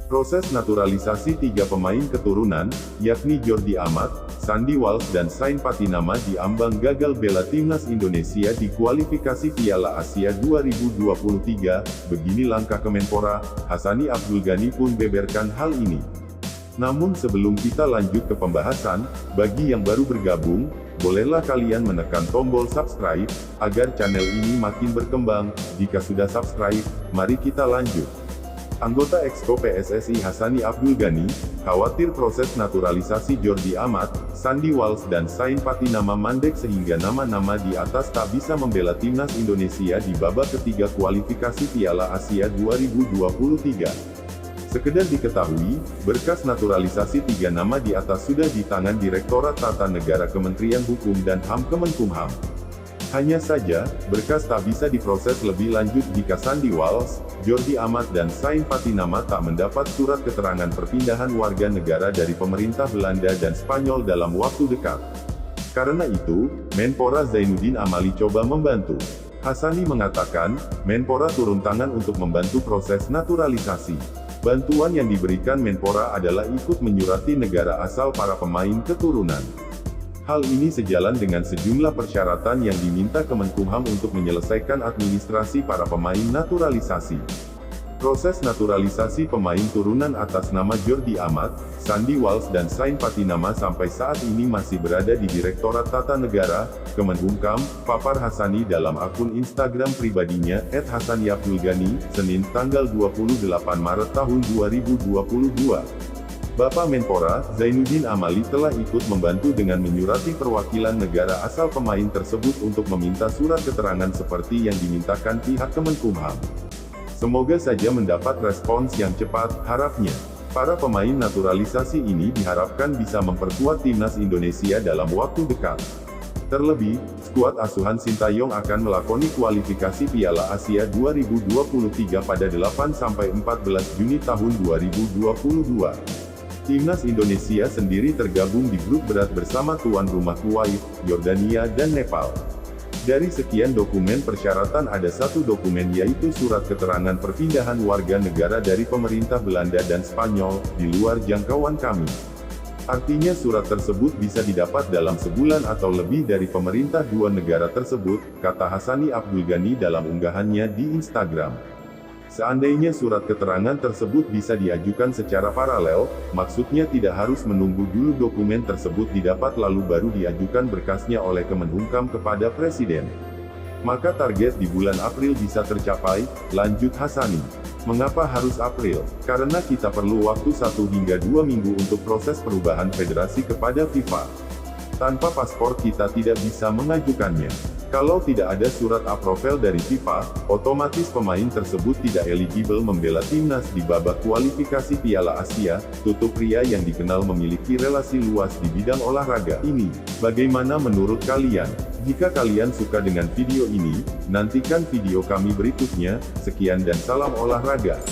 Proses naturalisasi tiga pemain keturunan, yakni Jordi Amat, Sandy Walsh dan Sain Patinama diambang gagal bela timnas Indonesia di kualifikasi Piala Asia 2023, begini langkah Kemenpora. Hassani Abdul Ghani pun beberkan hal ini. Namun sebelum kita lanjut ke pembahasan, bagi yang baru bergabung, bolehlah kalian menekan tombol subscribe, agar channel ini makin berkembang. Jika sudah subscribe, mari kita lanjut. Anggota Exco PSSI Hassani Abdul Ghani, khawatir proses naturalisasi Jordi Amat, Sandy Walsh dan Sain Patinama mandek sehingga nama-nama di atas tak bisa membela timnas Indonesia di babak ketiga kualifikasi Piala Asia 2023. Sekedar diketahui, berkas naturalisasi tiga nama di atas sudah di tangan Direktorat Tata Negara Kementerian Hukum dan HAM Kemenkumham. Hanya saja, berkas tak bisa diproses lebih lanjut jika Sandy Walsh, Jordi Amat dan Sain Patinama tak mendapat surat keterangan perpindahan warga negara dari pemerintah Belanda dan Spanyol dalam waktu dekat. Karena itu, Menpora Zainuddin Amali coba membantu. Hassani mengatakan, Menpora turun tangan untuk membantu proses naturalisasi. Bantuan yang diberikan Menpora adalah ikut menyurati negara asal para pemain keturunan. Hal ini sejalan dengan sejumlah persyaratan yang diminta Kemenkumham untuk menyelesaikan administrasi para pemain naturalisasi. Proses naturalisasi pemain turunan atas nama Jordi Amat, Sandy Walsh dan Sain Patinama sampai saat ini masih berada di Direktorat Tata Negara, Kemenkumham, papar Hassani dalam akun Instagram pribadinya @hassaniabdulghani, Senin tanggal 28 Maret tahun 2022. Bapak Menpora, Zainuddin Amali telah ikut membantu dengan menyurati perwakilan negara asal pemain tersebut untuk meminta surat keterangan seperti yang dimintakan pihak Kemenkumham. Semoga saja mendapat respons yang cepat, harapnya. Para pemain naturalisasi ini diharapkan bisa memperkuat timnas Indonesia dalam waktu dekat. Terlebih, skuad asuhan Sintayong akan melakoni kualifikasi Piala Asia 2023 pada 8-14 Juni tahun 2022. Timnas Indonesia sendiri tergabung di grup berat bersama tuan rumah Kuwait, Yordania dan Nepal. Dari sekian dokumen persyaratan ada satu dokumen yaitu surat keterangan perpindahan warga negara dari pemerintah Belanda dan Spanyol, di luar jangkauan kami. Artinya surat tersebut bisa didapat dalam sebulan atau lebih dari pemerintah dua negara tersebut, kata Hassani Abdul Ghani dalam unggahannya di Instagram. Seandainya surat keterangan tersebut bisa diajukan secara paralel, maksudnya tidak harus menunggu dulu dokumen tersebut didapat lalu baru diajukan berkasnya oleh Kemenkumham kepada Presiden. Maka target di bulan April bisa tercapai, lanjut Hassani. Mengapa harus April? Karena kita perlu waktu 1 hingga 2 minggu untuk proses perubahan federasi kepada FIFA. Tanpa paspor kita tidak bisa mengajukannya. Kalau tidak ada surat approval dari FIFA, otomatis pemain tersebut tidak eligible membela timnas di babak kualifikasi Piala Asia, tutup pria yang dikenal memiliki relasi luas di bidang olahraga ini. Bagaimana menurut kalian? Jika kalian suka dengan video ini, nantikan video kami berikutnya. Sekian dan salam olahraga.